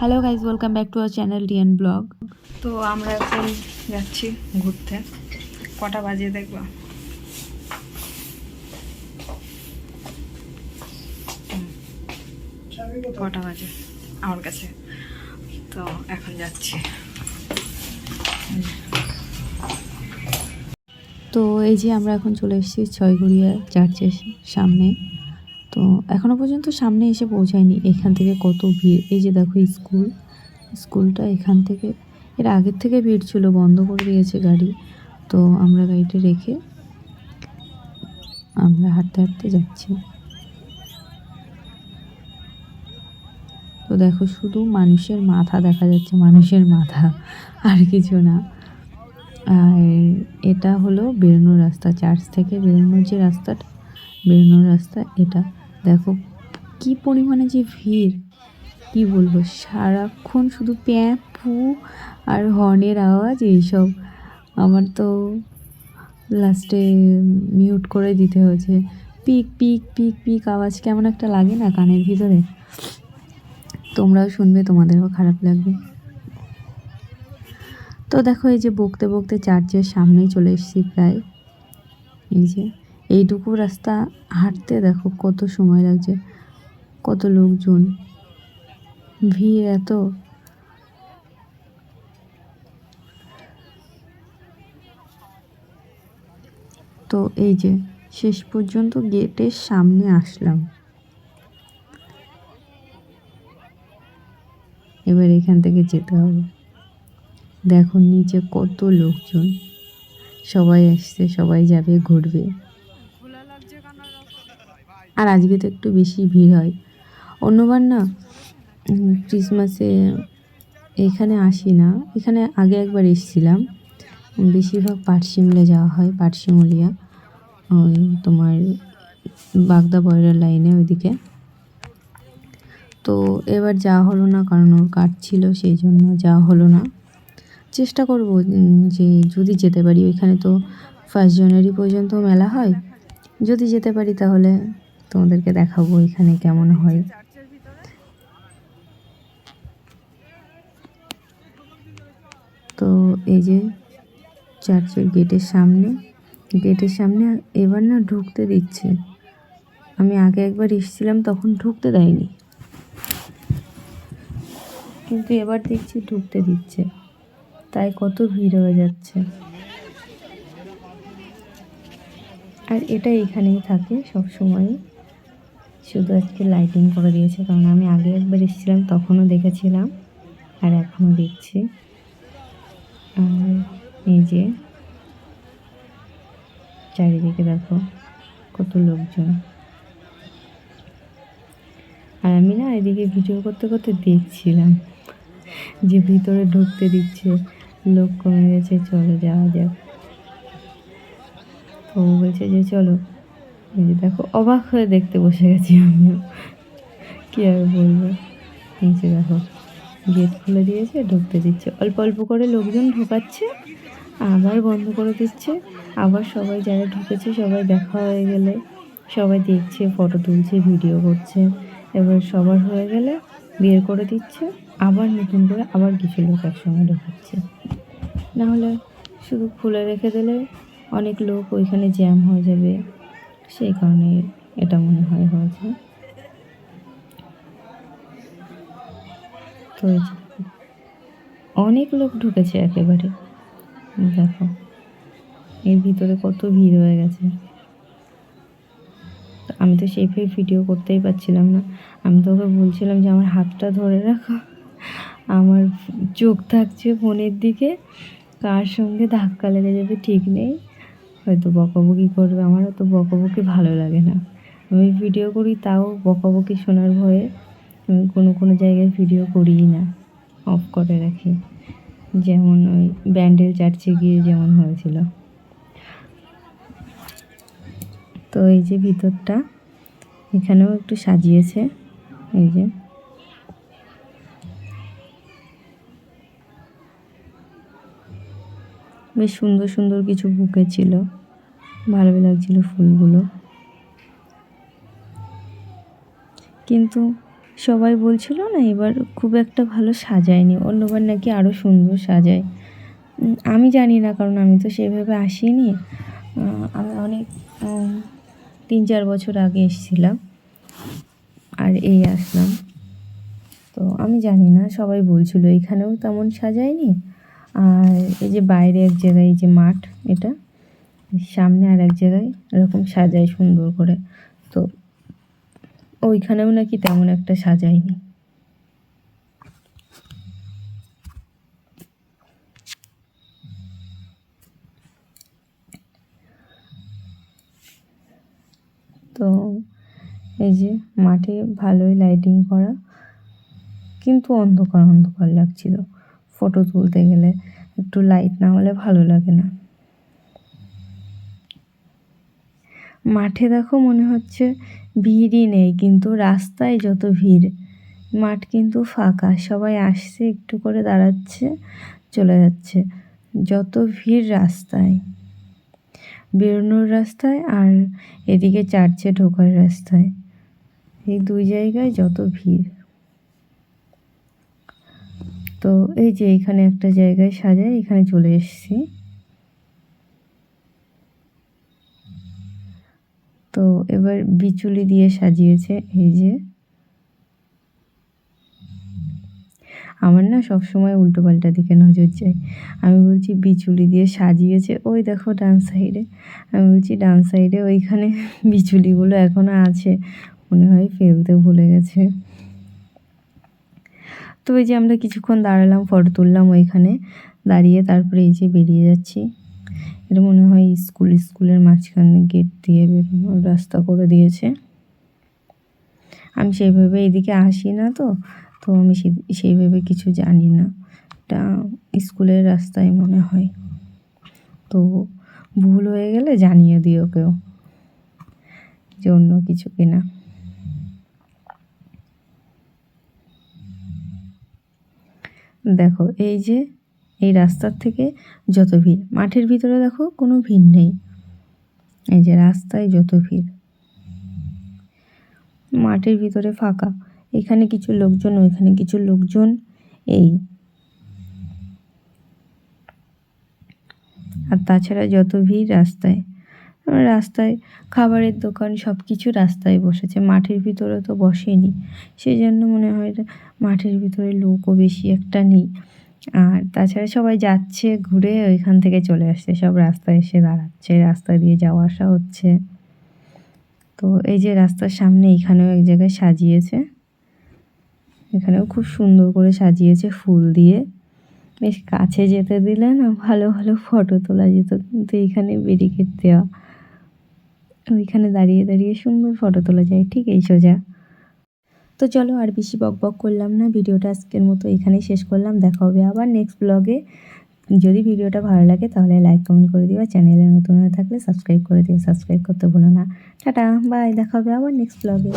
Hello guys, welcome back to our channel D N blog. তো আমরা এখন যাচ্ছি ঘুরতে। কটা বাজে দেখবো? কটা বাজে আমার কাছে? তো এখন যাচ্ছি। তো এই যে আমরা এখন চলে এসেছি ছয়ঘরিয়া চার্চের সামনে। তো এখনও পর্যন্ত সামনে এসে পৌঁছায়নি। এখান থেকে কত ভিড়! এই যে দেখো স্কুলটা এখান থেকে, এর আগের থেকে ভিড় ছিল, বন্ধ করে দিয়েছে গাড়ি। তো আমরা গাড়িটা রেখে আমরা হাঁটতে হাঁটতে যাচ্ছি। তো দেখো শুধু মানুষের মাথা দেখা যাচ্ছে, মানুষের মাথা, আর কিছু না। আর এটা হলো বেরোনোর রাস্তা, চার্চ থেকে বেরোনোর যে রাস্তাটা, বেরোনোর রাস্তা এটা। দেখো কি পরিমাণে যে ভিড়, কি বলবো, সারাক্ষণ শুধু প্যাঁ পু আর হর্নের আওয়াজ এইসব। আমার তো লাস্টে মিউট করে দিতে হয়েছে। পিক পিক পিক পিক আওয়াজ কেমন একটা লাগে না কানের ভিতরে? তোমরাও শুনবে, তোমাদেরও খারাপ লাগবে। তো দেখো এই যে বকতে বকতে চার্চের সামনেই চলে এসেছি প্রায়। এই যে এইটুকু রাস্তা হাঁটতে দেখো কত সময় লাগছে, কত লোকজন, ভিড় এত। তো এই যে শেষ পর্যন্ত গেটের সামনে আসলাম। এবার এখান থেকে যেতে হবে। দেখো নিচে কত লোকজন, সবাই আসছে, সবাই যাবে, ঘুরবে। আর আজকে তো একটু বেশি ভিড় হয়। অন্যবার না ক্রিসমাসে এখানে আসি না, এখানে আগে একবার এসেছিলাম। বেশিরভাগ পাটশিমলা যাওয়া হয়, পাটশিমুলিয়া, ওই তোমার বাগদা বয়রার লাইনে ওইদিকে। তো এবার যাওয়া হলো না, কারণ ওর কাজ ছিল, সেই জন্য যাওয়া হলো না। চেষ্টা করব যে যদি যেতে পারি, ওইখানে তো 1 জানুয়ারি পর্যন্ত মেলা হয়, যদি যেতে পারি তাহলে তোমাদেরকে দেখাবো এখানে কেমন হয়। তো এই যে চার্চের গেটের সামনে এবার না ঢুকতে দিচ্ছে। আমি আগে একবার এসেছিলাম, তখন ঢুকতে দেয়নি, কিন্তু এবার দেখছি ঢুকতে দিচ্ছে। তাই কত ভিড় হয়ে যাচ্ছে। আর এটা এখানেই থাকে সব সময়, শুধু আজকে লাইটিং করে দিয়েছে, কারণ আমি আগে একবার এসেছিলাম তখনও দেখেছিলাম, আর এখনও দেখছি। আর এই যে চারিদিকে দেখো কত লোকজন। আর আমি না এদিকে ভিডিও করতে করতে দেখছিলাম যে ভিতরে ঢুকতে দিচ্ছে, লোক কমে গেছে, চলো যাওয়া যাক। তো বলছে যে চলো। এই যে দেখো অবাক হয়ে দেখতে বসে গেছি আমিও, কী আর বলবো। এই যে দেখো গেট খুলে দিয়েছে, ঢুকতে দিচ্ছে, অল্প অল্প করে লোকজন ঢোকাচ্ছে, আবার বন্ধ করে দিচ্ছে। আবার সবাই যারা ঢুকেছে সবাই দেখা হয়ে গেলে সবাই দেখছে, ফটো তুলছে, ভিডিও করছে। এবার সবার হয়ে গেলে বের করে দিচ্ছে, আবার নতুন করে আবার কিছু লোক একসঙ্গে ঢোকাচ্ছে। নাহলে শুধু খুলে রেখে দিলে অনেক লোক ওইখানে জ্যাম হয়ে যাবে, সেই কারণে এটা মনে হয় হয়েছে। তো অনেক লোক ঢুকেছে একেবারে, দেখো এর ভিতরে কত ভিড় হয়ে গেছে। আমি তো সেইভাবে ভিডিও করতেই পারছিলাম না। আমি তোকে বলছিলাম যে আমার হাতটা ধরে রাখো, আমার চোখ থাকছে ফোনের দিকে, কার সঙ্গে ধাক্কা লেগে যাবে ঠিক নেই, হয়তো বকাবকি করবে। আমারও তো বকাবকি ভালো লাগে না, আমি ভিডিও করি তাও বকাবকি শোনার ভয়ে আমি কোনো জায়গায় ভিডিও করিই না, অফ করে রাখি। যেমন ওই ব্যান্ডেল চার্চে গিয়ে যেমন হয়েছিল। তো এই যে ভিতরটা, এখানেও একটু সাজিয়েছে, এই যে বেশ সুন্দর সুন্দর কিছু বুকে ছিল, ভালো লাগছিল ফুলগুলো। কিন্তু সবাই বলছিল না এবার খুব একটা ভালো সাজায়নি, অন্যবার নাকি আরও সুন্দর সাজায়। আমি জানি না, কারণ আমি তো সেভাবে আসিনি। আমি অনেক 3-4 বছর আগে এসেছিলাম আর এই আসলাম, তো আমি জানি না। সবাই বলছিল এখানেও তেমন সাজায়নি, আর এই যে বাইরে এক জায়গায় এই যে মাঠ, এটা সামনে আর এক জায়গায় এরকম সাজায় সুন্দর করে, তো ওইখানেও নাকি তেমন একটা সাজায়নি। তো এই যে মাঠে ভালোই লাইটিং করা, কিন্তু অন্ধকার অন্ধকার লাগছিল। ফটো তুলতে গেলে একটু লাইট না হলে ভালো লাগে না। মাঠে দেখো মনে হচ্ছে ভিড়ই নেই, কিন্তু রাস্তায় যত ভিড়। মাঠ কিন্তু ফাঁকা, সবাই আসছে, একটু করে দাঁড়াচ্ছে, চলে যাচ্ছে। যত ভিড় রাস্তায়, বেরোনোর রাস্তায় আর এদিকে চার্চে ঢোকার রাস্তায়, এই 2 জায়গায় যত ভিড়। তো এই যে এখানে একটা জায়গায় সাজায়, এখানে চলে এসেছি। তো এবার বিচুলি দিয়ে সাজিয়েছে। এই যে আমার না সবসময় উল্টোপাল্টা দিকে নজর যায়। আমি বলছি বিচুলি দিয়ে সাজিয়েছে, ওই দেখো ডান সাইডে। আমি বলছি ডান সাইডে ওইখানে বিচুলিগুলো এখনও আছে, মনে হয় ফেলতে ভুলে গেছে। তো এই যে আমরা কিছুক্ষণ দাঁড়ালাম, ফটো তুললাম ওইখানে দাঁড়িয়ে, তারপরে এই যে বেরিয়ে যাচ্ছি। এটা মনে হয় স্কুলের মাঝখানে গেট দিয়ে বেরোনোর রাস্তা করে দিয়েছে। আমি সেইভাবে এদিকে আসি না, তো আমি সেইভাবে কিছু জানি না। এটা স্কুলের রাস্তায় মনে হয়, তো ভুল হয়ে গেলে জানিয়ে দিও কেউ যে অন্য কিছু কিনা। দেখো এই যে এই রাস্তার থেকে যত ভিড়, মাঠের ভিতরে দেখো কোনো ভিড় নেই। এই যে রাস্তায় যত ভিড়, মাঠের ভিতরে ফাঁকা। এখানে কিছু লোকজন, ওইখানে কিছু লোকজন, এই। আর তাছাড়া যত ভিড় রাস্তায়। রাস্তায় খাবারের দোকান সব কিছু রাস্তায় বসেছে, মাঠের ভিতরে তো বসেনি। সেই জন্য মনে হয় মাঠের ভিতরে লোকও বেশি একটা নেই। আর তাছাড়া সবাই যাচ্ছে ঘুরে, ওইখান থেকে চলে আসছে, সব রাস্তায় এসে দাঁড়াচ্ছে, রাস্তা দিয়ে যাওয়া আসা হচ্ছে। তো এই যে রাস্তার সামনে এখানেও এক জায়গায় সাজিয়েছে, এখানেও খুব সুন্দর করে সাজিয়েছে ফুল দিয়ে। বেশ কাছে যেতে দিলে না ভালো ভালো ফটো তোলা যেত, কিন্তু এখানে ব্যারিকেড দেওয়া, ওইখানে দাঁড়িয়ে দাঁড়িয়ে সুন্দর ফটো তোলা যায়, ঠিক এই সোজা। তো চলো আর বেশি বকবক করলাম না, ভিডিওটা আজকের মতো এখানেই শেষ করলাম। দেখা হবে আবার নেক্সট ব্লগে। যদি ভিডিওটা ভালো লাগে তাহলে লাইক কমেন্ট করে দিও, চ্যানেলে নতুন হয়ে থাকলে সাবস্ক্রাইব করে দিও, সাবস্ক্রাইব করতে ভুলো না। টাটা, বাই, দেখা হবে আবার নেক্সট ব্লগে।